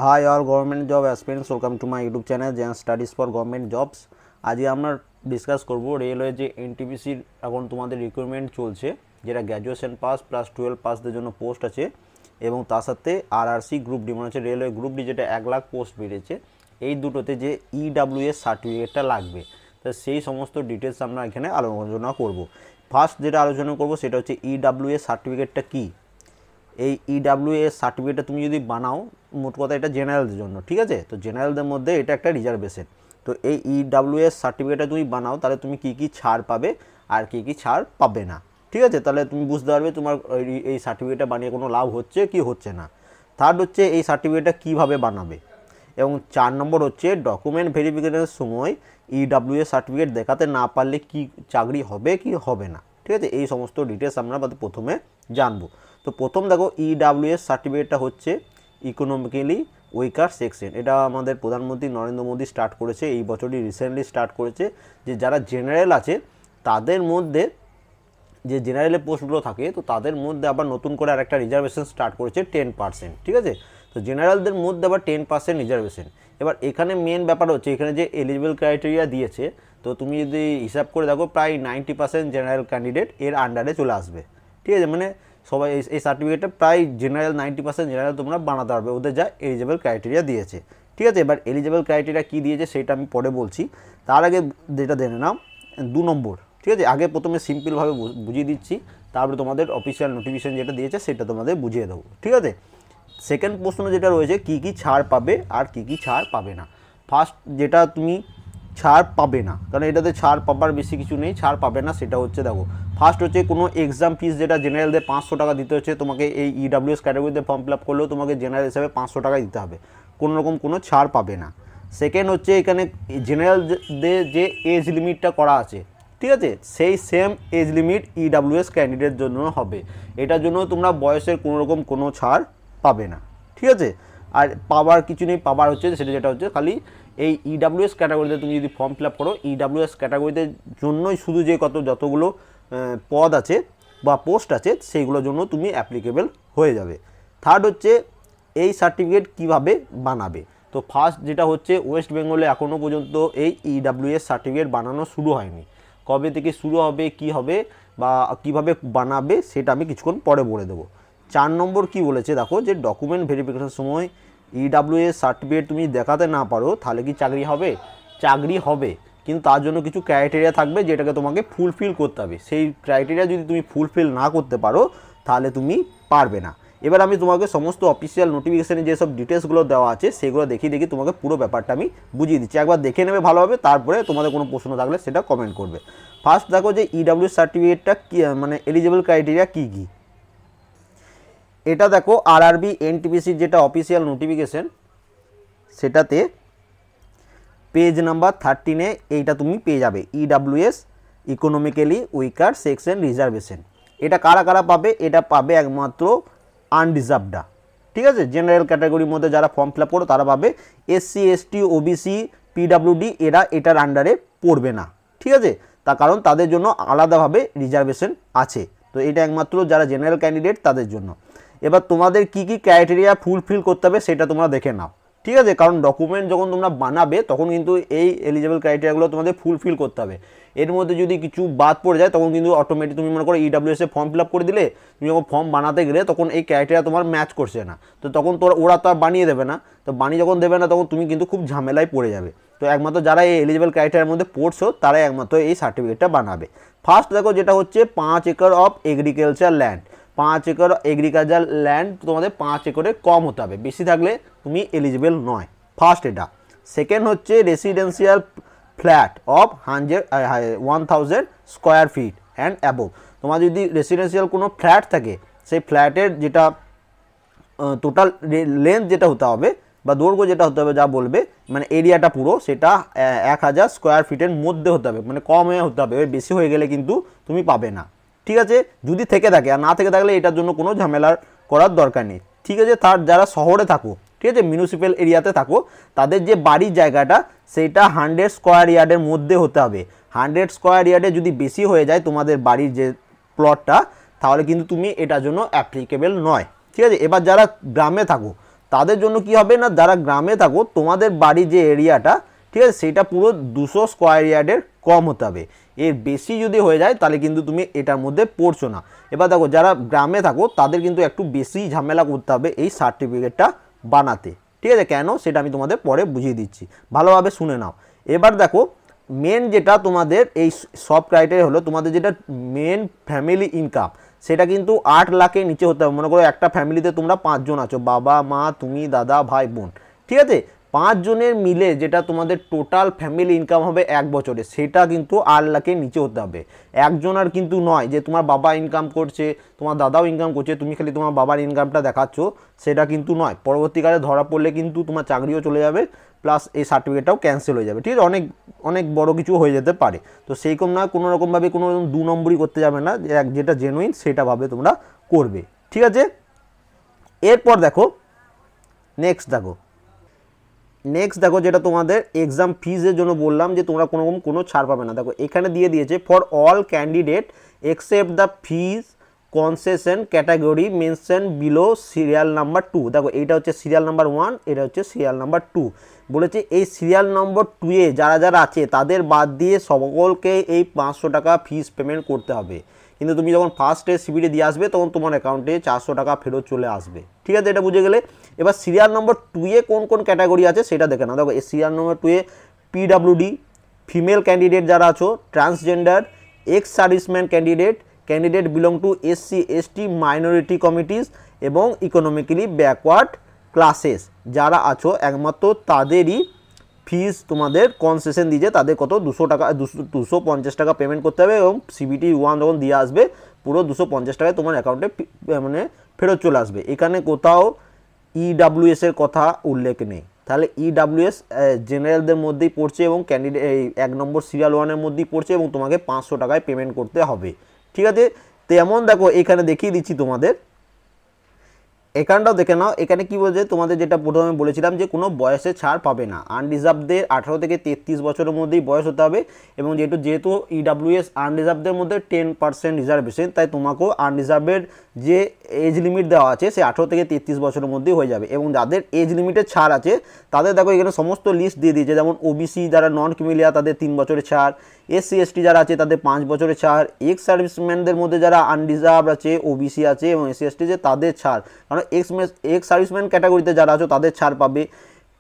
Hi all government job aspirants, welcome to my YouTube channel Jan Studies for Government Jobs। আজকে আমরা discuss করব railway যে এনটিপিসির এখন তোমাদের রিক্রুটমেন্ট চলছে, যেটা গ্র্যাজুয়েশন পাস প্লাস 12 পাসদের জন্য পোস্ট আছে, এবং তার সাথে আরআরসি গ্রুপ ডি মানে হচ্ছে রেলওয়ে গ্রুপ ডি যেটা 1 লাখ পোস্ট বেরিয়েছে, এই দুটোতে যে ইডব্লিউএস সার্টিফিকেটটা লাগবে, তো সেই সমস্ত ডিটেলস আমরা এখানে আলোচনা করব। ফার্স্ট যেটা আলোচনা করব সেটা হচ্ছে ইডব্লিউএস সার্টিফিকেটটা কী। এই ইডব্লিউএস সার্টিফিকেটটা তুমি যদি বানাও, মোট কথা এটা জেনারেলদের জন্য, ঠিক আছে। তো জেনারেলদের মধ্যে এটা একটা রিজার্ভেশন। তো এই ইডব্লিউএস সার্টিফিকেটটা তুমি বানাও, তাহলে তুমি কী কী ছাড় পাবে আর কী কী ছাড় পাবে না, ঠিক আছে। তাহলে তুমি বুঝতে পারবে তোমার এই সার্টিফিকেটটা বানিয়ে কোনো লাভ হচ্ছে কি হচ্ছে না। থার্ড হচ্ছে এই সার্টিফিকেটটা কীভাবে বানাবে, এবং 4 নম্বর হচ্ছে ডকুমেন্ট ভেরিফিকেশনের সময় ইডব্লিউএস সার্টিফিকেট দেখাতে না পারলে কি চাকরি হবে কি হবে না, ঠিক আছে। এই সমস্ত ডিটেলস আমরা প্রথমে জানবো। তো প্রথম দেখো ইডব্লিউএস সার্টিফিকেটটা হচ্ছে ইকোনমিক্যালি উইকার সেকশন। এটা আমাদের প্রধানমন্ত্রী নরেন্দ্র মোদী স্টার্ট করেছে, এই বছরই রিসেন্টলি স্টার্ট করেছে, যে যারা জেনারেল আছে তাদের মধ্যে যে জেনারেলের পোস্টগুলো থাকে, তো তাদের মধ্যে আবার নতুন করে আরেকটা রিজার্ভেশন স্টার্ট করেছে 10%, ঠিক আছে। তো জেনারেলদের মধ্যে আবার 10% রিজার্ভেশন। এবার এখানে মেন ব্যাপার হচ্ছে এখানে যে এলিজিবল ক্রাইটেরিয়া দিয়েছে, তো তুমি যদি হিসাব করে দেখো প্রায় 90% জেনারেল ক্যান্ডিডেট এর আন্ডারে চলে আসবে, ঠিক আছে। মানে সবাই এই সার্টিফিকেটটা প্রায় জেনারেল 90% জেনারেল তোমরা বানাতে পারবে, ওদের যা এলিজিবল ক্রাইটেরিয়া দিয়েছে, ঠিক আছে। এবার এলিজিবল ক্রাইটেরিয়া কী দিয়েছে সেটা আমি পরে বলছি, তার আগে যেটা জেনে নাও 2 নম্বর, ঠিক আছে। আগে প্রথমে সিম্পলভাবে বুঝিয়ে দিচ্ছি, তারপরে তোমাদের অফিসিয়াল নোটিফিকেশন যেটা দিয়েছে সেটা তোমাদের বুঝিয়ে দেবো, ঠিক আছে। সেকেন্ড প্রশ্ন যেটা রয়েছে কী কী ছাড় পাবে আর কী কী ছাড় পাবে না। ফার্স্ট যেটা তুমি ছাড় পাবে না, কারণ এটাতে ছাড় পাবার বেশি কিছু নেই, ছাড় পাবে না সেটা হচ্ছে দেখো, ফার্স্ট হচ্ছে কোনো এক্সাম ফিস যেটা জেনারেলদের 500 টাকা দিতে হচ্ছে, তোমাকে এই ইডব্লিউএস ক্যাটাগরিতে ফর্ম ফিল আপ করলেও তোমাকে জেনারেল হিসাবে 500 টাকা দিতে হবে, কোনো রকম কোনো ছাড় পাবে না। সেকেন্ড হচ্ছে এখানে জেনারেলদের যে এজ লিমিটটা করা আছে, ঠিক আছে, সেই same age limit EWS candidate জন্য হবে, এটার জন্য তোমরা বয়সের কোনো রকম কোনো ছাড় পাবে না, ঠিক আছে। আর পাওয়ার কিছু নেই, পাওয়ার হচ্ছে সেটা যেটা হচ্ছে খালি এই ইডব্লিউএস ক্যাটাগরিতে তুমি যদি ফর্ম ফিল আপ করো, ইডব্লিউএস ক্যাটাগরিতে জন্যই শুধু যে যতগুলো পদ আছে বা পোস্ট আছে সেইগুলোর জন্য তুমি অ্যাপ্লিকেবল হয়ে যাবে। থার্ড হচ্ছে এই সার্টিফিকেট কিভাবে বানাবে। তো ফার্স্ট যেটা হচ্ছে ওয়েস্ট বেঙ্গলে এখনও পর্যন্ত এই ইডব্লিউএস সার্টিফিকেট বানানো শুরু হয়নি, কবে থেকে শুরু হবে কি হবে বা কিভাবে বানাবে সেটা আমি কিছুক্ষণ পরে বলে দেবো। 4 নম্বর কি বলেছে দেখো, যে ডকুমেন্ট ভেরিফিকেশনের সময় ইডব্লিউএস সার্টিফিকেট তুমি দেখাতে না পারো তাহলে কি চাকরি হবে? চাকরি হবে, কিন্তু তার জন্য কিছু ক্রাইটেরিয়া থাকবে যেটাকে তোমাকে ফুলফিল করতে হবে। সেই ক্রাইটেরিয়া যদি তুমি ফুলফিল না করতে পারো তাহলে তুমি পারবে না। এবার আমি তোমাকে সমস্ত অফিসিয়াল নোটিফিকেশানে যেসব ডিটেলসগুলো দেওয়া আছে সেগুলো দেখি তোমাকে পুরো ব্যাপারটা আমি বুঝিয়ে দিচ্ছি, একবার দেখে নেবে ভালোভাবে, তারপরে তোমাদের কোনো প্রশ্ন থাকলে সেটা কমেন্ট করবে। ফার্স্ট দেখো যে ইডব্লিউএস সার্টিফিকেটটা কী, মানে এলিজিবল ক্রাইটেরিয়া কী কী, এটা দেখো আরআরবি এনটিপিসির যেটা অফিসিয়াল নোটিফিকেশন সেটাতে পেজ নাম্বার 13-এ এইটা তুমি পেয়ে যাবে, EWS economically weaker section reservation. এটা কারা কারা পাবে? এটা পাবে একমাত্র আনরিজার্ভডরা, ঠিক আছে। জেনারেল ক্যাটাগরির মধ্যে যারা ফর্ম ফিল আপ করো তারা পাবে, এসসি এসটি ওবিসি পিডাব্লিউডি এরা এটার আন্ডারে পড়বে না, ঠিক আছে। তার কারণ তাদের জন্য আলাদাভাবে রিজার্ভেশন আছে, তো এটা একমাত্র যারা জেনারেল ক্যান্ডিডেট তাদের জন্য। এবার তোমাদের কি কি ক্রাইটেরিয়া ফুলফিল করতে হবে সেটা তোমরা দেখে নাও, ঠিক আছে। কারণ ডকুমেন্ট যখন তোমরা বানাবে তখন কিন্তু এই এলিজিবল ক্রাইটেরিয়াগুলো তোমাদের ফুলফিল করতে হবে। এর মধ্যে যদি কিছু বাদ পড়ে যায় তখন কিন্তু অটোমেটিক তুমি মনে করো ইডব্লিউএস এ ফর্ম ফিল আপ করে দিলে, তুমি যখন ফর্ম বানাতে গেলে তখন এই ক্রাইটেরিয়া তোমার ম্যাচ করছে না, তো তখন ওরা তো আর বানিয়ে দেবে না, তো বানিয়ে যখন দেবে না তখন তুমি কিন্তু খুব ঝামেলায় পড়ে যাবে। তো একমাত্র যারা এই এলিজিবল ক্রাইটেরিয়ার মধ্যে পড়ছো তারাই একমাত্র এই সার্টিফিকেটটা বানাবে। ফার্স্ট দেখো যেটা হচ্ছে 5 acre of agriculture land, 5 acre agriculture land তোমাদের 5 একরের কম হতে হবে, বেশি থাকলে তুমি এলিজিবল নয়, ফার্স্ট এটা। সেকেন্ড হচ্ছে residential flat of 1000 square feet and above. তোমার যদি রেসিডেন্সিয়াল কোনো ফ্ল্যাট থাকে, সেই ফ্ল্যাটের যেটা টোটাল লেন্থ যেটা হতে হবে বা দৈর্ঘ্য যেটা হতে হবে যা বলবে, মানে এরিয়াটা পুরো সেটা 1000 স্কোয়ার ফিটের মধ্যে হতে হবে, মানে কম হতে হবে, বেশি হয়ে গেলে কিন্তু তুমি পাবে না, ঠিক আছে। যদি থেকে থাকে, আর না থেকে থাকলে এটার জন্য কোনো ঝামেলা করার দরকার নেই, ঠিক আছে। তার যারা শহরে থাকো, ঠিক আছে, মিউনিসিপ্যাল এরিয়াতে থাকো, তাদের যে বাড়ির জায়গাটা সেইটা 100 স্কোয়ার ইয়ার্ডের মধ্যে হতে হবে। 100 স্কোয়ার ইয়ার্ডে যদি বেশি হয়ে যায় তোমাদের বাড়ির যে প্লটটা, তাহলে কিন্তু তুমি এটার জন্য অ্যাপ্লিকেবল নয়, ঠিক আছে। এবার যারা গ্রামে থাকো তাদের জন্য কি হবে না, যারা গ্রামে থাকো তোমাদের বাড়ি যে এরিয়াটা, ঠিক আছে, সেটা পুরো 200 স্কোয়ার ইয়ার্ডের কম হতে হবে। এর বেশি যদি হয়ে যায় তাহলে কিন্তু তুমি এটার মধ্যে পড়ছো না। এবার দেখো যারা গ্রামে থাকো তাদের কিন্তু একটু বেশি ঝামেলা করতে হবে এই সার্টিফিকেটটা বানাতে, ঠিক আছে। কেন সেটা আমি তোমাদের পরে বুঝিয়ে দিচ্ছি, ভালোভাবে শুনে নাও। এবার দেখো মেন যেটা তোমাদের এই সব ক্রাইটেরিয়া হলো, তোমাদের যেটা মেন ফ্যামিলি ইনকাম সেটা কিন্তু 8 লাখের নিচে হতে হবে। মনে করো একটা ফ্যামিলিতে তোমরা 5 জন আছো, বাবা মা তুমি দাদা ভাই বোন, ঠিক আছে। 5 জনের মিলে যেটা তোমাদের টোটাল ফ্যামিলি ইনকাম হবে 1 বছরে, সেটা কিন্তু 8 লাখের নিচে হতে হবে। একজনের কিন্তু নয় যে তোমার বাবা ইনকাম করছে, তোমার দাদাও ইনকাম করছে, তুমি খালি তোমার বাবার ইনকামটা দেখাচ্ছ, সেটা কিন্তু নয়। পরবর্তীকালে ধরা পড়লে কিন্তু তোমার চাকরিও চলে যাবে, প্লাস এই সার্টিফিকেটটাও ক্যান্সেল হয়ে যাবে, ঠিক আছে। অনেক অনেক বড় কিছু হয়ে যেতে পারে। তো সেইরকম না, কোনো রকমভাবে কোনো রকম 2 নম্বরই করতে যাবে না, যেটা জেনুইন সেটা ভাবে তোমরা করবে, ঠিক আছে। এরপর দেখো নেক্সট দেখো যেটা তোমাদের এক্সাম ফিজের জন্য বললাম যে তোমরা কোনো ছাড় পাবে না। দেখো এখানে দিয়ে দিয়েছে for all candidate except the fees concession category mention below serial number 2। দেখো এইটা হচ্ছে সিরিয়াল নাম্বার 1, এটা হচ্ছে সিরিয়াল নাম্বার 2। বলেছে এই সিরিয়াল নম্বর 2 এ যারা যারা আছে তাদের বাদ দিয়ে সকলকে এই 500 টাকা ফিস পেমেন্ট করতে হবে। কিন্তু তুমি যখন ফার্স্টে সিবিটি দিয়ে আসবে তখন তোমার অ্যাকাউন্টে 400 টাকা ফেরত চলে আসবে, ঠিক আছে, এটা বুঝে গেলে। এবার সিরিয়াল নম্বর 2 এ কোন কোন ক্যাটাগরি আছে সেটা দেখে নাও। দেখো এই সিরিয়াল নম্বর 2 এ পিডাব্লিউডি, ফিমেল ক্যান্ডিডেট যারা আছো, transgender, ex serviceman candidate belong to SC ST minority committees এবং ইকোনমিক্যালি ব্যাকওয়ার্ড ক্লাসেস যারা আছো, একমাত্র তাদেরই ফিস তোমাদের কনসেশন দিয়েছে। তাদের কত 250 টাকা পেমেন্ট করতে হবে এবং সিবিটি 1 যখন দিয়ে আসবে পুরো 250 টাকায় তোমার অ্যাকাউন্টে মানে ফেরত চলে আসবে। এখানে কোথাও ইডাব্লিউএস এর কথা উল্লেখ নেই। তাহলে ইডাব্লিউএস জেনারেলদের মধ্যেই পড়ছে এবং ক্যান্ডিডেট এই 1 নম্বর সিরিয়াল 1-এর মধ্যেই পড়ছে এবং তোমাকে 500 টাকায় পেমেন্ট করতে হবে, ঠিক আছে। তেমন দেখো এখানে দেখিয়ে দিচ্ছি তোমাদের, এখানটাও দেখে নাও। এখানে কি বলছে তোমাদের, যেটা প্রথমে বলেছিলাম যে কোনো বয়সে ছাড় পাবে না। আনরিজার্ভদের 18 থেকে 33 বছরের মধ্যেই বয়স হতে হবে এবং যেহেতু ইডাব্লিউএস আনরিজার্ভদের মধ্যে 10% রিজার্ভেশন, তাই তোমাকেও আনরিজার্ভের যে এজ লিমিট দেওয়া আছে সে 18 থেকে 33 বছরের মধ্যেই হয়ে যাবে। এবং যাদের এজ লিমিটের ছাড় আছে তাদের দেখো এখানে সমস্ত লিস্ট দিয়ে দিয়েছে, যেমন ওবিসি যারা নন ক্রিমিলিয়া তাদের 3 বছরের ছাড়, এসসি এসটি যারা আছে তাদের 5 বছরের ছাড়, এক্স সার্ভিসম্যানদের মধ্যে যারা আনরিজার্ভ আছে, ওবিসি আছে এবং এসসি এসটি যে তাদের ছাড়, কারণ এক্স সার্ভিসম্যান ক্যাটাগরিতে যারা আছো তাদের ছাড় পাবে।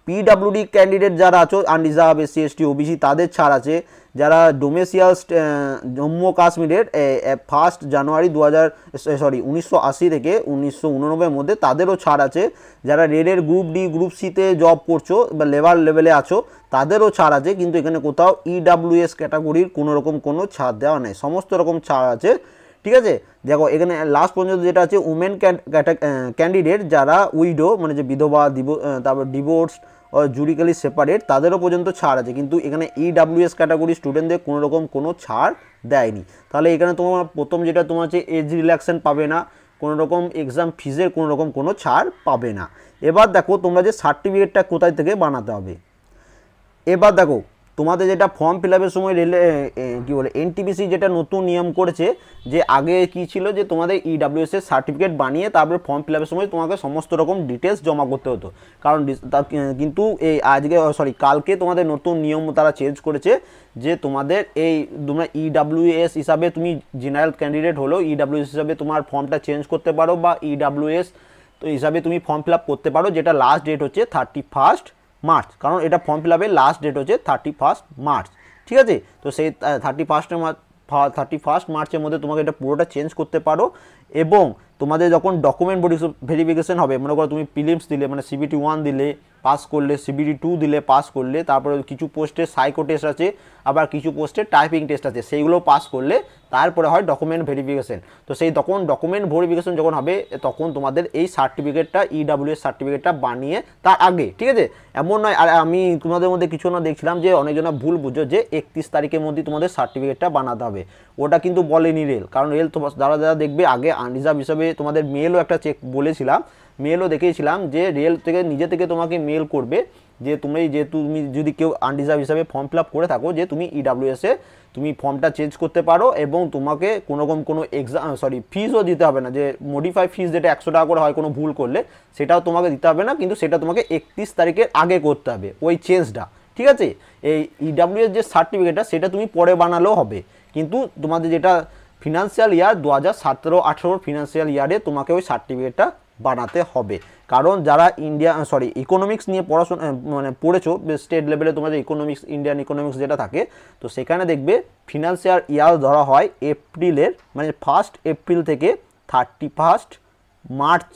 পিডাব্লিউডি ক্যান্ডিডেট যারা আছো আনরিজার্ভ, এসসি এসটি ওবিসি তাদের ছাড় আছে। যারা ডোমেসিয়াল জম্মু কাশ্মীরের 1 জানুয়ারি 1980 থেকে 1989 মধ্যে তাদেরও ছাড় আছে। যারা রেডের গ্রুপ ডি গ্রুপ সিতে জব করছো বা লেবার লেভেলে আছো তাদেরও ছাড় আছে, কিন্তু এখানে কোথাও ইডাব্লিউএস ক্যাটাগরির কোনো ছাড় দেওয়া নেই, সমস্ত রকম ছাড় আছে, ঠিক আছে। দেখো এখানে লাস্ট পর্যন্ত যেটা আছে উমেন ক্যান্ডিডেট যারা উইডো মানে যে বিধবা, তারপর ডিভোর্স ও জুডিক্যালি সেপারেট তাদেরও পর্যন্ত ছাড় আছে, কিন্তু এখানে ইডাব্লিউএস ক্যাটাগরি স্টুডেন্টদের কোনো ছাড় দেয়নি। তাহলে এখানে তোমার প্রথম যেটা তোমার হচ্ছে এজ রিল্যাক্সেশন পাবে না, কোনো রকম এক্সাম ফিজের কোনো ছাড় পাবে না। এবার দেখো তোমরা যে সার্টিফিকেটটা কোথায় থেকে বানাতে হবে। এবার দেখো তোমাদের যেটা ফর্ম ফিল আপের সময় কী বলে এনটিপিসি যেটা নতুন নিয়ম করেছে, যে আগে কি ছিল যে তোমাদের ইডাব্লিউএস এর সার্টিফিকেট বানিয়ে তারপরে ফর্ম ফিল আপের সময় তোমাকে সমস্ত রকম ডিটেলস জমা করতে হতো, কারণ কিন্তু এই কালকে তোমাদের নতুন নিয়ম তারা চেঞ্জ করেছে যে তোমাদের তোমরা ইডাব্লিউএস হিসাবে তুমি জেনারেল ক্যান্ডিডেট হলো ইডাব্লিউএস হিসাবে তোমার ফর্মটা চেঞ্জ করতে পারো বা ইডাব্লিউএস তো হিসাবে তুমি ফর্ম ফিল আপ করতে পারো, যেটা লাস্ট ডেট হচ্ছে 31 মার্চ, কারণ এটা ফর্ম ফিল আপের লাস্ট ডেট হচ্ছে 31 মার্চ, ঠিক আছে। তো সেই 31 মার্চের মধ্যে তোমাকে এটা পুরোটা চেঞ্জ করতে পারো। এবং তোমাদের যখন ডকুমেন্ট ভেরিফিকেশন হবে, মনে করো তুমি প্রিলিমস দিলে মানে সিবিটি 1 দিলে পাস করলে, সিবিটি 2 দিলে পাস করলে, তারপরে কিছু পোস্টে সাইকো টেস্ট আছে, আবার কিছু পোস্টে টাইপিং টেস্ট আছে, সেইগুলো পাস করলে তারপরে হয় ডকুমেন্ট ভেরিফিকেশন। তো সেই ডকুমেন্ট ভেরিফিকেশন যখন হবে তখন তোমাদের এই সার্টিফিকেটটা ইডাব্লিউএস সার্টিফিকেটটা বানিয়ে তার আগে, ঠিক আছে, এমন নয়। আর আমি তোমাদের মধ্যে কিছু না দেখছিলাম যে অনেকজনা ভুল বুঝো যে 31 তারিখের মধ্যে তোমাদের সার্টিফিকেটটা বানাতে হবে, ওটা কিন্তু বলেনি রেল, কারণ রেল যারা দেখবে আগে আনরিজার্ভ হিসাবে তোমাদের মেলও একটা চেক বলেছিলাম, মেলও দেখিয়েছিলাম যে রেল থেকে নিজে থেকে তোমাকে মেল করবে যে তুমি যেহেতু তুমি যদি কেউ আনরিজার্ভ হিসাবে ফর্ম ফিল আপ করে থাকো যে তুমি ইডাব্লিউএসে তুমি ফর্মটা চেঞ্জ করতে পারো এবং তোমাকে কোনোরকম কোনো ফিজও দিতে হবে না, যে মডিফাই ফিজ যেটা 100 টাকা করে হয় কোনো ভুল করলে সেটাও তোমাকে দিতে হবে না, কিন্তু সেটা তোমাকে 31 তারিখের আগে করতে হবে ওই চেঞ্জটা। ঠিক আছে, এই ইডাব্লিউএস যে সার্টিফিকেটটা সেটা তুমি পরে বানালেও হবে, কিন্তু তোমাদের যেটা ফিনান্সিয়াল ইয়ার 2017-18 ফিনান্সিয়াল ইয়ারে তোমাকে ওই সার্টিফিকেটটা বানাতে হবে। কারণ যারা ইকোনমিক্স নিয়ে পড়াশোনা মানে পড়েছো স্টেট লেভেলে, তোমাদের ইকোনমিক্স ইন্ডিয়ান ইকোনমিক্স যেটা থাকে, তো সেখানে দেখবে ফিনান্সিয়াল ইয়ার ধরা হয় এপ্রিলের মানে 1 এপ্রিল থেকে 31 মার্চ,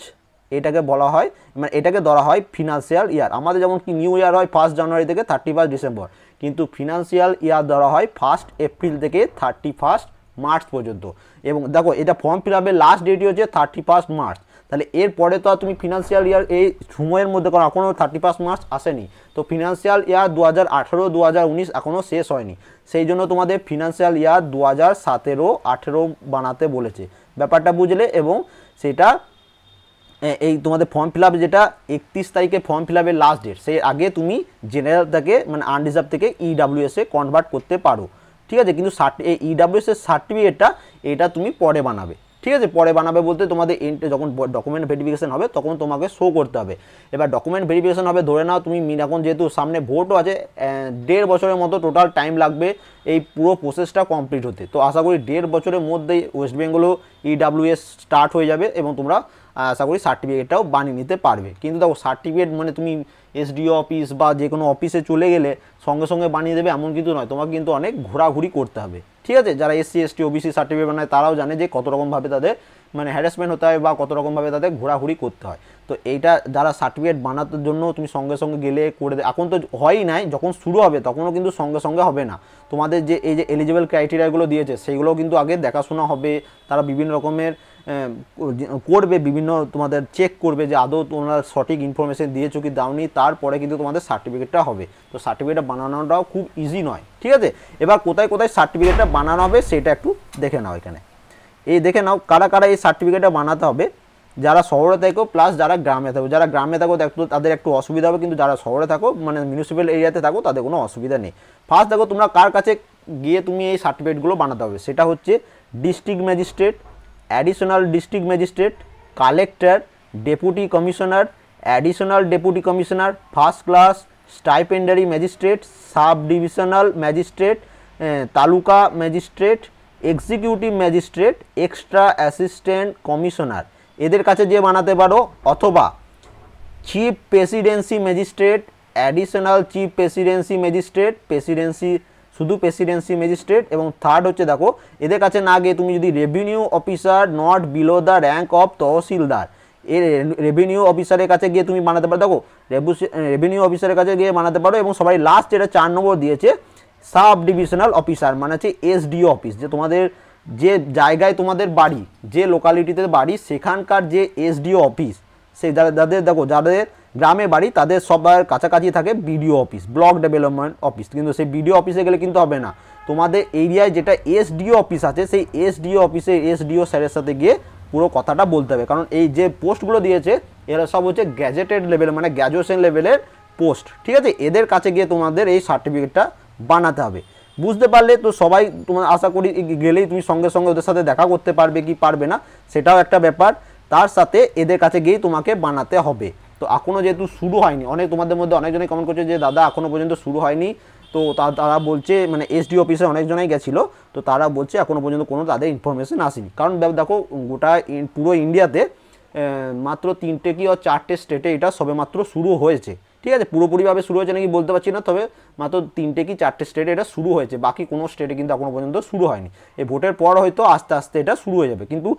এটাকে বলা হয় মানে এটাকে ধরা হয় ফিনান্সিয়াল ইয়ার। আমাদের যেমন কি নিউ ইয়ার হয় 1 জানুয়ারি থেকে 31 ডিসেম্বর, কিন্তু ফিনান্সিয়াল ইয়ার ধরা হয় 1 এপ্রিল থেকে 31 মার্চ পর্যন্ত। এবং দেখো এটা ফর্ম ফিল আপের লাস্ট ডেটই হচ্ছে 31 মার্চ, তাহলে এরপরে তো আর তুমি ফিনান্সিয়াল ইয়ার এই সময়ের মধ্যে কারণ এখনও 31 মার্চ আসেনি, তো ফিনান্সিয়াল ইয়ার 2018-2019 এখনও শেষ হয়নি, সেই জন্য তোমাদের ফিনান্সিয়াল ইয়ার 2017-18 বানাতে বলেছে। ব্যাপারটা বুঝলে? এবং সেটা এই তোমাদের ফর্ম ফিল আপ যেটা 31 তারিখে ফর্ম ফিল আপের লাস্ট ডেট, সেই আগে তুমি জেনারেল থেকে মানে আনরিজার্ভ থেকে ইডাব্লিউএসে কনভার্ট করতে পারো। ঠিক আছে, কিন্তু এই ইডাব্লিউএসের সার্টিফিকেটটা এটা তুমি পরে বানাবে। ঠিক আছে, পরে বানাবে বলতে তোমাদের যখন ডকুমেন্ট ভেরিফিকেশন হবে তখন তোমাকে শো করতে হবে। এবার ডকুমেন্ট ভেরিফিকেশন হবে, ধরে নাও তুমি এখন যেহেতু সামনে ভোটও আছে, 1.5 বছরের মতো টোটাল টাইম লাগবে এই পুরো প্রসেসটা কমপ্লিট হতে। তো আশা করি 1.5 বছরের মধ্যেই ওয়েস্ট বেঙ্গলও ইডাব্লিউএস স্টার্ট হয়ে যাবে এবং তোমরা আশা করি সার্টিফিকেটটাও বানিয়ে নিতে পারবে। কিন্তু দেখো সার্টিফিকেট মানে তুমি এসডিও অফিস বা যে কোনো অফিসে চলে গেলে সঙ্গে সঙ্গে বানিয়ে দেবে এমন কিন্তু নয়, তোমাকে কিন্তু অনেক ঘোরাঘুরি করতে হবে। ঠিক আছে, যারা এসসি এসটি ওবিসি সার্টিফিকেট বানায় তারাও জানে যে কত রকমভাবে তাদের মানে হ্যারাসমেন্ট হতে হয় বা কত রকমভাবে তাদের ঘোরাঘুরি করতে হয়। তো এইটা যারা সার্টিফিকেট বানানোর জন্য তুমি সঙ্গে সঙ্গে গেলে করে দেয়, এখন তো হয়ই নাই, যখন শুরু হবে তখনও কিন্তু সঙ্গে সঙ্গে হবে না। তোমাদের যে এই যে এলিজিবল ক্রাইটেরিয়াগুলো দিয়েছে সেইগুলোও কিন্তু আগে দেখাশোনা হবে, তারা বিভিন্ন রকমের করবে, বিভিন্ন তোমাদের চেক করবে যে আদৌ তোমরা সঠিক ইনফরমেশন দিয়েছো কি দাওনি, তারপরে কিন্তু তোমাদের সার্টিফিকেটটা হবে। তো সার্টিফিকেটটা বানানোটাও খুব ইজি নয়। ঠিক আছে, এবার কোথায় কোথায় সার্টিফিকেটটা বানানো হবে সেটা একটু দেখে নাও। এখানে এই দেখে নাও কারা কারা এই সার্টিফিকেটটা বানাতে হবে। যারা শহরে থাকো প্লাস যারা গ্রামে থাকো, যারা গ্রামে থাকো তাদের একটু অসুবিধা হবে, কিন্তু যারা শহরে থাকো মানে মিউনিসিপ্যাল এরিয়াতে থাকো তাদের কোনো অসুবিধা নেই। ফার্স্ট দেখো তোমরা কার কাছে গিয়ে তুমি এই সার্টিফিকেটগুলো বানাতে হবে, সেটা হচ্ছে district magistrate, additional district magistrate, collector, deputy commissioner, additional deputy commissioner, first class stipendiary magistrate, sub divisional magistrate, taluka magistrate, executive magistrate, extra assistant commissioner, এদের কাছে যে বানাতে পারো, অথবা chief presidency magistrate, additional chief presidency magistrate, শুধু presidency magistrate. এবং third হচ্ছে দেখো এদের কাছে না গিয়ে তুমি যদি revenue officer not below the rank of tehsildar, এর রেভিনিউ অফিসারের কাছে গিয়ে তুমি বানাতে পারো। দেখো রেভিনিউ অফিসারের কাছে গিয়ে বানাতে পারো। এবং সবাই লাস্ট যেটা 4 নম্বর দিয়েছে সাব ডিভিশনাল অফিসার, মানে হচ্ছে এসডিও অফিস, যে তোমাদের যে জায়গায় তোমাদের বাড়ি, যে লোকালিটিতে বাড়ি সেখানকার যে এসডিও অফিস, সেই যাদের দেখো যাদের গ্রামে বাড়ি তাদের সবার কাছাকাছি থাকে BDO office, block development office, কিন্তু সেই বিডিও অফিসে গেলে কিন্তু হবে না, তোমাদের এরিয়ায় যেটা এসডিও অফিস আছে সেই এসডিও অফিসে এসডিও স্যারের সাথে গিয়ে পুরো কথাটা বলতে হবে। কারণ এই যে পোস্টগুলো দিয়েছে এরা সব হচ্ছে গ্যাজেটেড লেভেল মানে গ্র্যাজুয়েশন লেভেলের পোস্ট। ঠিক আছে, এদের কাছে গিয়ে তোমাদের এই সার্টিফিকেটটা বানাতে হবে। বুঝতে পারলে? তো সবাই তোমার আশা করি গেলেই তুমি সঙ্গে সঙ্গে ওদের সাথে দেখা করতে পারবে কি পারবে না সেটাও একটা ব্যাপার, তার সাথে এদের কাছে গিয়েই তোমাকে বানাতে হবে। তো এখনও যেহেতু শুরু হয়নি, অনেক তোমাদের মধ্যে অনেকজনই কমেন্ট করছে যে দাদা এখনও পর্যন্ত শুরু হয়নি, তো তারা বলছে মানে এসডি অফিসে অনেকজনাই গেছিলো, তো তারা বলছে এখনও পর্যন্ত কোনো তাদের ইনফরমেশন আসেনি। কারণ দেখো গোটা পুরো ইন্ডিয়াতে মাত্র 3টে কি 4টে স্টেটে এটা সবে মাত্র শুরু হয়েছে। ঠিক আছে, পুরোপুরিভাবে শুরু হয়েছে নাকি বলতে পারছি না, তবে মাত্র 3টে কি 4টে স্টেটে এটা শুরু হয়েছে, বাকি কোনো স্টেটে কিন্তু এখনও পর্যন্ত শুরু হয়নি। এই ভোটের পর হয়তো আস্তে আস্তে এটা শুরু হয়ে যাবে, কিন্তু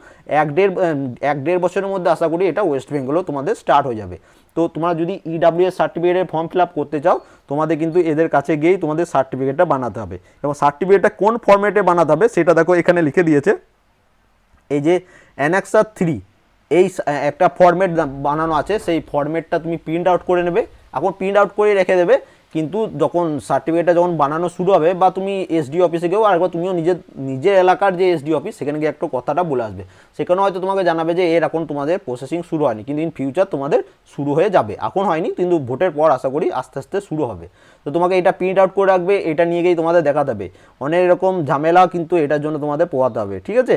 1-1.5 বছরের মধ্যে আশা করি এটা ওয়েস্ট বেঙ্গলও তোমাদের স্টার্ট হয়ে যাবে। তো তোমরা যদি ইডাব্লিউএস সার্টিফিকেটের ফর্ম ফিল আপ করতে চাও তোমাদের কিন্তু এদের কাছে গিয়েই তোমাদের সার্টিফিকেটটা বানাতে হবে। এবং সার্টিফিকেটটা কোন ফরম্যাটে বানাতে হবে সেটা দেখো এখানে লিখে দিয়েছে, এই যে অ্যানেক্সার 3 এই একটা ফরম্যাট বানানো আছে, সেই ফরম্যাটটা তুমি প্রিন্ট আউট করে নেবে। এখন প্রিন্ট আউট করে রেখে দেবে, কিন্তু যখন সার্টিফিকেটটা যখন বানানো শুরু হবে বা তুমি এসডি অফিসে গিয়েও আরেকবার তুমিও নিজের এলাকার যে এসডি অফিস সেখানে গিয়ে একটু কথাটা বলে আসবে, সেখানে হয়তো তোমাকে জানাবে যে এর এখন তোমাদের প্রসেসিং শুরু হয়নি, কিন্তু ইন ফিউচার তোমাদের শুরু হয়ে যাবে, এখন হয়নি কিন্তু ভোটের পর আশা করি আস্তে আস্তে শুরু হবে। তো তোমাকে এটা প্রিন্ট আউট করে রাখবে, এটা নিয়ে গিয়ে তোমাদের দেখাতে হবে, অনেক রকম ঝামেলা কিন্তু এটার জন্য তোমাদের পোহাতে হবে, ঠিক আছে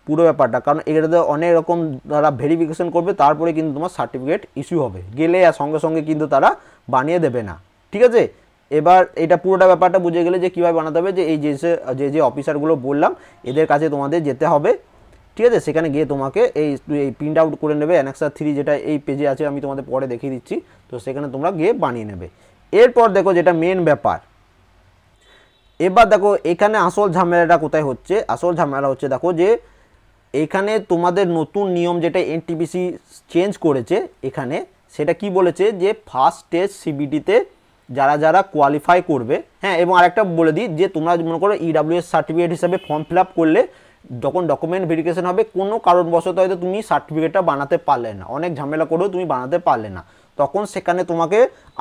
পুরো ব্যাপারটা, কারণ এটাতে অনেক রকম তারা ভেরিফিকেশন করবে, তারপরে কিন্তু তোমার সার্টিফিকেট ইস্যু হবে, গেলে আর সঙ্গে সঙ্গে কিন্তু তারা বানিয়ে দেবে না, ঠিক আছে। এবার এটা পুরোটা ব্যাপারটা বুঝে গেলে যে কীভাবে বানাতে হবে, যে এই যে অফিসারগুলো বললাম এদের কাছে তোমাদের যেতে হবে, ঠিক আছে। সেখানে গিয়ে তোমাকে এই প্রিন্ট আউট করে নেবে অ্যানেক্সার 3 যেটা এই পেজে আছে, আমি তোমাদের পরে দেখিয়ে দিচ্ছি, তো সেখানে তোমরা গিয়ে বানিয়ে নেবে। এরপর দেখো যেটা মেন ব্যাপার, এবার দেখো এখানে আসল ঝামেলাটা কোথায় হচ্ছে, আসল ঝামেলা হচ্ছে দেখো যে এখানে তোমাদের নতুন নিয়ম যেটা এনটিপিসি চেঞ্জ করেছে এখানে, সেটা কি বলেছে যে ফার্স্ট স্টেজ সিবিটিতে যারা যারা কোয়ালিফাই করবে, হ্যাঁ, এবং আরেকটা বলে দিই যে তোমরা মনে করো ইডাব্লিউএস সার্টিফিকেট হিসাবে ফর্ম ফিল আপ করলে যখন ডকুমেন্ট ভেরিফিকেশন হবে কোনো কারণবশত হয়তো তুমি সার্টিফিকেটটা বানাতে পারলে না, অনেক ঝামেলা করেও তুমি বানাতে পারলে না, তখন সেখানে তোমাকে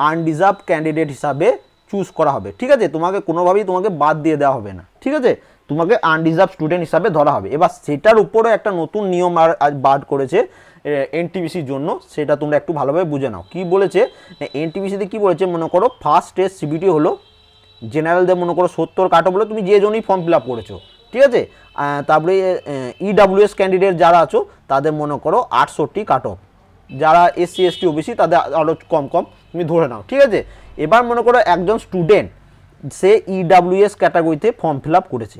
আনডিজার্ভ ক্যান্ডিডেট হিসাবে চুজ করা হবে, ঠিক আছে। তোমাকে কোনোভাবেই তোমাকে বাদ দিয়ে দেওয়া হবে না, ঠিক আছে, তোমাকে আনডিজার্ভ স্টুডেন্ট হিসাবে ধরা হবে। এবার সেটার উপরে একটা নতুন নিয়ম আজ বার করেছে এনটিপিসির জন্য, সেটা তোমরা একটু ভালোভাবে বুঝে নাও। কি বলেছে এনটিপিসিতে, কি বলেছে, মনে করো ফার্স্ট স্টেজ সিবিটি হলো জেনারেলদের মনে করো 70 কাট অফ হলো, তুমি যে জন্যই ফর্ম ফিল আপ করেছো, ঠিক আছে। তারপরে ইডাব্লিউএস ক্যান্ডিডেট যারা আছো তাদের মনে করো 68 কাট অফ, যারা এসসি এসটি ওবিসি তাদের আরও কম কম তুমি ধরে নাও, ঠিক আছে। এবার মনে করো একজন স্টুডেন্ট সে ইডাব্লিউএস ক্যাটাগরিতে ফর্ম ফিল আপ করেছে,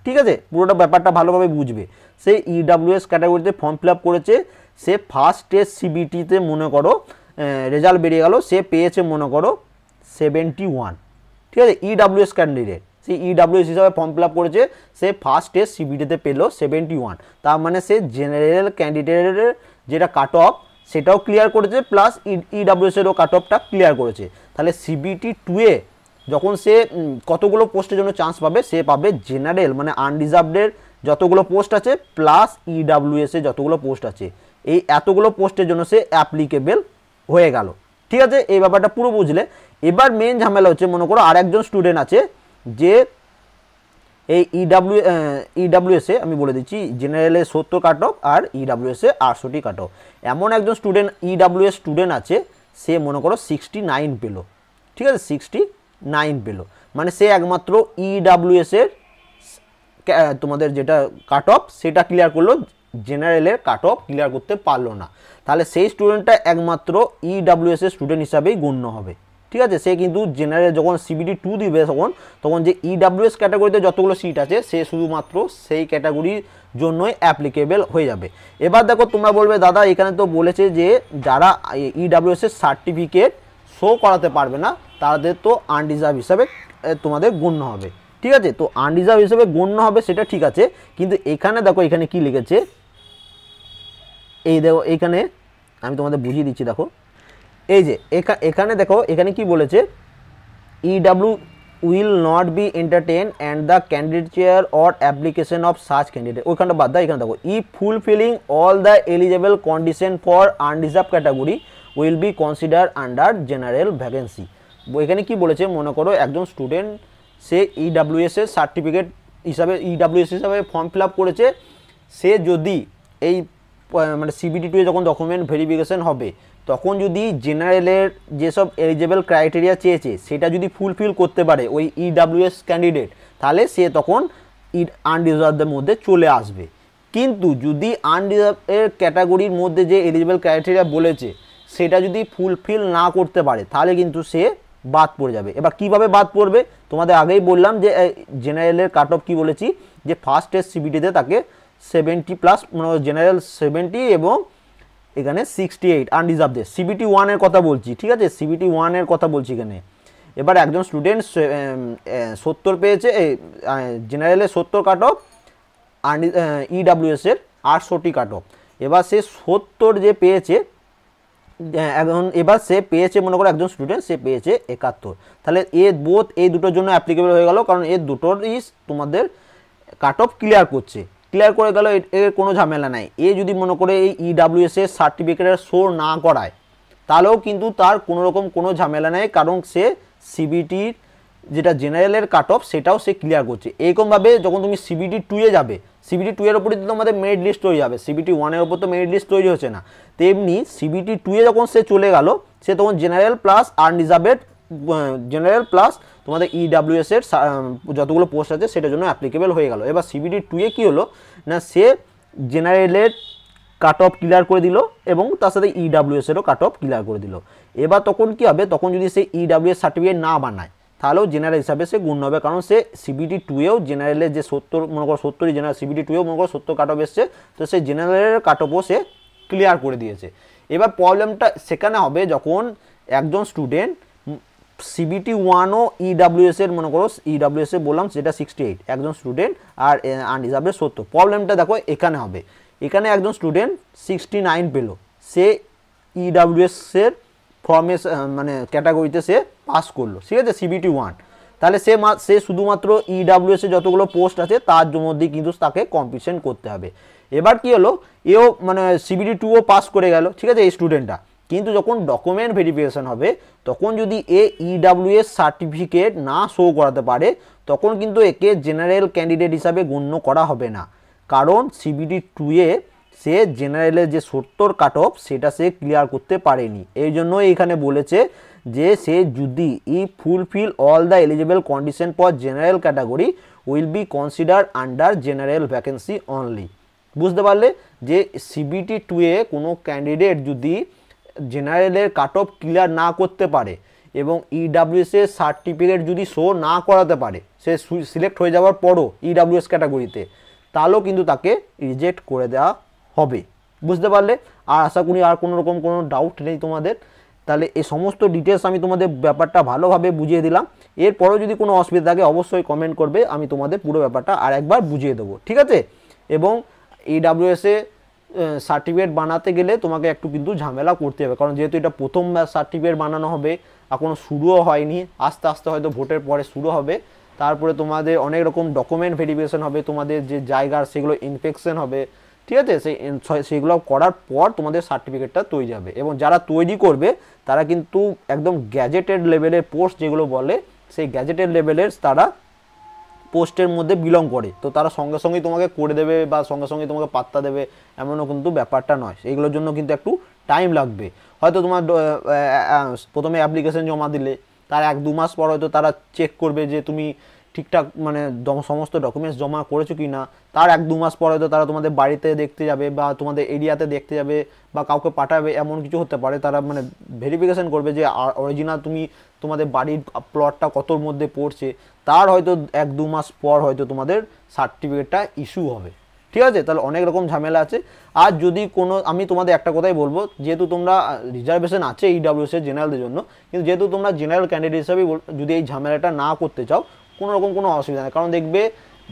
ঠিক আছে, পুরোটা ব্যাপারটা ভালোভাবে বুঝবে। সে ইডাব্লিউএস ক্যাটাগরিতে ফর্ম ফিল আপ করেছে, সে ফার্স্ট স্টেজ সিবিটিতে মনে করো রেজাল্ট বেরিয়ে গেল, সে পেয়েছে মনে করো 71, ঠিক আছে, ইডাব্লিউএস ক্যান্ডিডেট, সে ইডাব্লিউএস হিসাবে ফর্ম ফিল আপ করেছে, সে ফার্স্ট স্টেজ সিবিটিতে পেলো 71, তার মানে সে জেনারেল ক্যান্ডিডেটের যেটা কাট অফ সেটাও ক্লিয়ার করেছে, প্লাস ইডাব্লিউএসেরও কাট অফটা ক্লিয়ার করেছে। তাহলে সিবিটি 2-এ যখন সে কতগুলো পোস্টের জন্য চান্স পাবে, সে পাবে জেনারেল মানে আনরিজার্ভডের যতগুলো পোস্ট আছে প্লাস ইডাব্লিউএসে যতগুলো পোস্ট আছে, এই এতগুলো পোস্টের জন্য সে অ্যাপ্লিকেবল হয়ে গেল, ঠিক আছে। এই ব্যাপারটা পুরো বুঝলে। এবার মেন ঝামেলা হচ্ছে মনে করো আরেকজন স্টুডেন্ট আছে যে এই ইডাব্লিউএসে আমি বলে দিচ্ছি জেনারেলে 70 কাট অফ আর ইডাব্লিউএসে 68 কাট অফ, এমন একজন স্টুডেন্ট ইডাব্লিউএস স্টুডেন্ট আছে, সে মনে করো 69 পেলো, ঠিক আছে, 69 পেলো, মানে সে একমাত্র ইডাব্লিউএসের তোমাদের যেটা কাট অফ সেটা ক্লিয়ার করলো, জেনারেলের কাট অফ ক্লিয়ার করতে পারলো না, তাহলে সেই স্টুডেন্টটা একমাত্র ইডাব্লিউএসের স্টুডেন্ট হিসাবেই গণ্য হবে, ঠিক আছে। সে কিন্তু জেনারেল যখন সিবিটি 2 দিবে তখন যে ইডাব্লিউএস ক্যাটাগরিতে যতগুলো সিট আছে সে শুধুমাত্র সেই ক্যাটাগরির জন্যই অ্যাপ্লিকেবল হয়ে যাবে। এবার দেখো তোমরা বলবে দাদা এখানে তো বলেছে যে যারা ইডাব্লিউএসের সার্টিফিকেট শো করাতে পারবে না তাদের তো আনডিজার্ভ হিসাবে তোমাদের গণ্য হবে, ঠিক আছে। তো আনডিজার্ভ হিসাবে গণ্য হবে সেটা ঠিক আছে, কিন্তু এখানে দেখো এখানে কি লিখেছে, এই দেখো এখানে আমি তোমাদের বুঝিয়ে দিচ্ছি, দেখো এই যে এখানে দেখো এখানে কি বলেছে, E W will not be entertain and the candidature or application of such candidate, ওইখানটা বাদ দাও, এখানে দেখো E fulfilling all the eligible condition for unreserved category will be consider under general vacancy. এখানে কি বলেছে, মনে করো একজন স্টুডেন্ট সে ইডাব্লিউএস এর সার্টিফিকেট হিসাবে ইডাব্লিউএস হিসাবে ফর্ম ফিল আপ করেছে, সে যদি এই মানে সিবিটি 2 যখন ডকুমেন্ট ভেরিফিকেশন হবে তখন যদি জেনারেলের যেসব এলিজেবল ক্রাইটেরিয়া চেয়েছে সেটা যদি ফুলফিল করতে পারে ওই ইডাব্লিউএস ক্যান্ডিডেট, তাহলে সে তখন আনডিজার্ভদের মধ্যে চলে আসবে। কিন্তু যদি আনডিজার্ভের ক্যাটাগরির মধ্যে যে এলিজেবল ক্রাইটেরিয়া বলেছে সেটা যদি ফুলফিল না করতে পারে তাহলে কিন্তু সে বাদ পড়ে যাবে। এবার কিভাবে বাদ পড়বে, তোমাদের আগেই বললাম যে জেনারেলের কাট অফ কী বলেছি, যে ফার্স্ট স্টেজ সিবিটিতে তাকে 70 প্লাস জেনারেল 70 এবং এখানে 68 আনরিজার্ভদের, সিবিটি 1-এর কথা বলছি, ঠিক আছে, সিবিটি 1-এর কথা বলছি এখানে। এবার একজন স্টুডেন্ট 70 পেয়েছে, জেনারেলে 70 কাট অফ, ইডাব্লিউএসের 68 কাট অফ, এবার সে 70 যে পেয়েছে, এখন এবার সে পেয়েছে মনে করো একজন স্টুডেন্ট সে পেয়েছে 71, তাহলে এই দুটোর জন্য অ্যাপ্লিকেবল হয়ে গেল, কারণ এর দুটোরই তোমাদের কাট অফ ক্লিয়ার করছে, ক্লিয়ার করে গেল, এর কোনো ঝামেলা নাই। এ যদি মনে করে এই ইডাব্লিউএস এর সার্টিফিকেটের শো না করায় তাহলেও কিন্তু তার কোনো রকম কোনো ঝামেলা নেই, কারণ সে সিবিটির যেটা জেনারেলের কাট অফ সেটাও সে ক্লিয়ার করছে। এরকমভাবে যখন তুমি সিবিটি 2 এ যাবে, সিবিটি 2 এর ওপরে তো তোমাদের মেরিট লিস্ট তৈরি হবে, সিবিটি 1 এর ওপর তো মেরিট লিস্ট তৈরি হচ্ছে না, তেমনি সিবিটি 2 এ যখন সে চলে গেল, সে তখন জেনারেল প্লাস আনরিজার্ভেড, জেনারেল প্লাস তোমাদের ইডাব্লিউএস এর যতগুলো পোস্ট আছে সেটার জন্য অ্যাপ্লিকেবল হয়ে গেল। এবার সিবিটি 2 এ কী হলো না, সে জেনারেলের কাট অফ ক্লিয়ার করে দিল এবং তার সাথে ইডাব্লিউএস এরও কাট অফ ক্লিয়ার করে দিল। এবার তখন কী হবে, তখন যদি সে ইডাব্লিউএস সার্টিফিকেট না বানায় তাহলেও জেনারেল হিসাবে সে গণ্য হবে, কারণ সে সিবিটি 2 এও জেনারেলের যে 70 মনে করো 70 জেনারেল, সিবিটি 2 এও মনে করো 70 কাট অফ এসছে, তো সে জেনারেলের কাট অফও সে ক্লিয়ার করে দিয়েছে। এবার প্রবলেমটা সেখানে হবে যখন একজন স্টুডেন্ট সিবিটি 1 ও ইডাব্লিউএস এর মনে করো, ইডাব্লিউএস এ বললাম সেটা 68 একজন স্টুডেন্ট আর আনরিজার্ভের 70। প্রবলেমটা দেখো এখানে হবে, এখানে একজন স্টুডেন্ট 69 পেল, সে ইডাব্লিউএস এর ফর্মে মানে ক্যাটাগরিতে সে পাস করলো, ঠিক আছে, সিবিটি 1, তাহলে সে শুধুমাত্র ইডাব্লিউএস এ যতগুলো পোস্ট আছে তার মধ্যেই কিন্তু তাকে কম্পিটিশন করতে হবে। এবার কি হলো, এও মানে সিবিটি 2 ও পাস করে গেল, ঠিক আছে, এই স্টুডেন্টটা, কিন্তু যখন ডকুমেন্ট ভেরিফিকেশন হবে তখন যদি এ ইডাব্লিউএস সার্টিফিকেট না শো করাতে পারে তখন কিন্তু একে জেনারেল ক্যান্ডিডেট হিসাবে গণ্য করা হবে না, কারণ সিবিটি 2 এ সে জেনারেলের যে 70 কাট অফ সেটা সে ক্লিয়ার করতে পারেনি। এই জন্য এখানে বলেছে যে সে যদি fulfil all the eligible condition for general category will be consider under general vacancy only. বুঝতে পারলে যে সিবিটি 2 এ কোনো ক্যান্ডিডেট যদি জেনারেলের কাট অফ ক্লিয়ার না করতে পারে এবং ইডাব্লিউএস এর সার্টিফিকেট যদি শো না করাতে পারে, সে সিলেক্ট হয়ে যাওয়ার পরও ইডাব্লিউএস ক্যাটাগরিতে, তাহলেও কিন্তু তাকে রিজেক্ট করে দেওয়া হবে। বুঝতে পারলে? আর আশা করি আর কোনো রকম কোনো ডাউট নেই তোমাদের। তাহলে এই সমস্ত ডিটেলস আমি তোমাদের ব্যাপারটা ভালোভাবে বুঝিয়ে দিলাম। এরপরেও যদি কোনো অসুবিধা থাকে অবশ্যই কমেন্ট করবে, আমি তোমাদের পুরো ব্যাপারটা আর একবার বুঝিয়ে দেবো, ঠিক আছে। এবং ইডাব্লিউএস এ সার্টিফিকেট বানাতে গেলে তোমাকে একটু কিন্তু ঝামেলা করতে হবে, কারণ যেহেতু এটা প্রথম সার্টিফিকেট বানানো হবে, এখনও শুরুও হয়নি, আস্তে আস্তে হয়তো ভোটের পরে শুরু হবে। তারপরে তোমাদের অনেক রকম ডকুমেন্ট ভেরিফিকেশন হবে, তোমাদের যে জায়গার সেগুলো ইনফেকশন হবে, ঠিক আছে, সেগুলো করার পর তোমাদের সার্টিফিকেটটা তৈরি হবে। এবং যারা তৈরি করবে তারা কিন্তু একদম গ্যাজেটেড লেভেলের পোস্ট যেগুলো বলে, সেই গ্যাজেটেড লেভেলের তারা পোস্টের মধ্যে বিলং করে, তো তারা সঙ্গে সঙ্গেই তোমাকে করে দেবে বা সঙ্গে সঙ্গেই তোমাকে পাত্তা দেবে এমনও কিন্তু ব্যাপারটা নয়, এইগুলোর জন্য কিন্তু একটু টাইম লাগবে। হয়তো তোমার প্রথমে অ্যাপ্লিকেশন জমা দিলে তার 1-2 মাস পর হয়তো তারা চেক করবে যে তুমি ঠিকঠাক মানে সমস্ত ডকুমেন্টস জমা করেছো কি না, তার 1-2 মাস পর হয়তো তারা তোমাদের বাড়িতে দেখতে যাবে বা তোমাদের এরিয়াতে দেখতে যাবে বা কাউকে পাঠাবে, এমন কিছু হতে পারে। তারা মানে ভেরিফিকেশন করবে যে অরিজিনাল তুমি তোমাদের বাড়ির প্লটটা কতর মধ্যে পড়ছে, তার হয়তো 1-2 মাস পর হয়তো তোমাদের সার্টিফিকেটটা ইস্যু হবে, ঠিক আছে। তাহলে অনেক রকম ঝামেলা আছে। আর যদি কোনো, আমি তোমাদের একটা কথাই বলবো, যেহেতু তোমরা রিজার্ভেশন আছে ইডাব্লিউএস এর জেনারেলদের জন্য, কিন্তু যেহেতু তোমরা জেনারেল ক্যান্ডিডেট হিসাবে যদি এই ঝামেলাটা না করতে চাও, কোনো রকম কোনো অসুবিধা নেই, কারণ দেখবে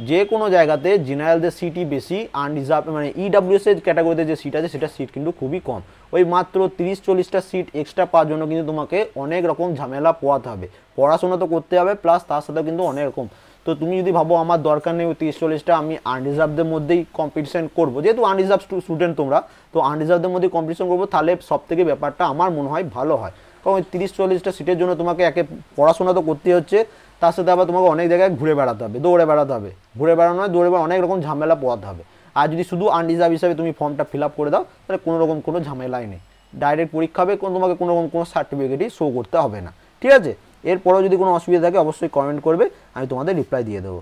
যে কোনো জায়গাতে জেনারেলদের সিটই বেশি, আনরিজার্ভ মানে ইডাব্লিউএস এর ক্যাটাগরিতে যে সিট আছে সেটা সিট কিন্তু খুবই কম। ওই মাত্র 30-40টা সিট এক্সট্রা পাওয়ার জন্য কিন্তু তোমাকে অনেক রকম ঝামেলা পোয়াতে হবে, পড়াশোনা তো করতে হবে, প্লাস তার সাথে কিন্তু অনেক রকম। তো তুমি যদি ভাবো আমার দরকার নেই 30-40টা, আমি আনরিজার্ভদের মধ্যেই কম্পিটিশন করবো, যেহেতু আনরিজার্ভ স্টুডেন্ট তোমরা, তো আনরিজার্ভদের মধ্যেই কম্পিটিশন করবো, তাহলে সব থেকে ব্যাপারটা আমার মনে হয় ভালো হয়। কারণ ওই 30-40টা সিটের জন্য তোমাকে একে পড়াশোনা তো করতে হচ্ছে, তার সাথে আবার তোমাকে অনেক জায়গায় ঘুরে বেড়াতে হবে, দৌড়ে বেড়াতে হবে, ঘুরে বেড়ানো হয়, দৌড়ে বেড়ানো, অনেক রকম ঝামেলা পোয়াতে হবে। আর যদি শুধু আনরিজার্ভ হিসাবে তুমি ফর্মটা ফিল আপ করে দাও, তাহলে কোনো রকম কোনো ঝামেলাই নেই, ডাইরেক্ট পরীক্ষা হবে, তোমাকে কোনো রকম কোনো সার্টিফিকেটই শো করতে হবে না, ঠিক আছে। এরপরেও যদি কোনো অসুবিধা থাকে অবশ্যই কমেন্ট করবে, আমি তোমাদের রিপ্লাই দিয়ে দেবো।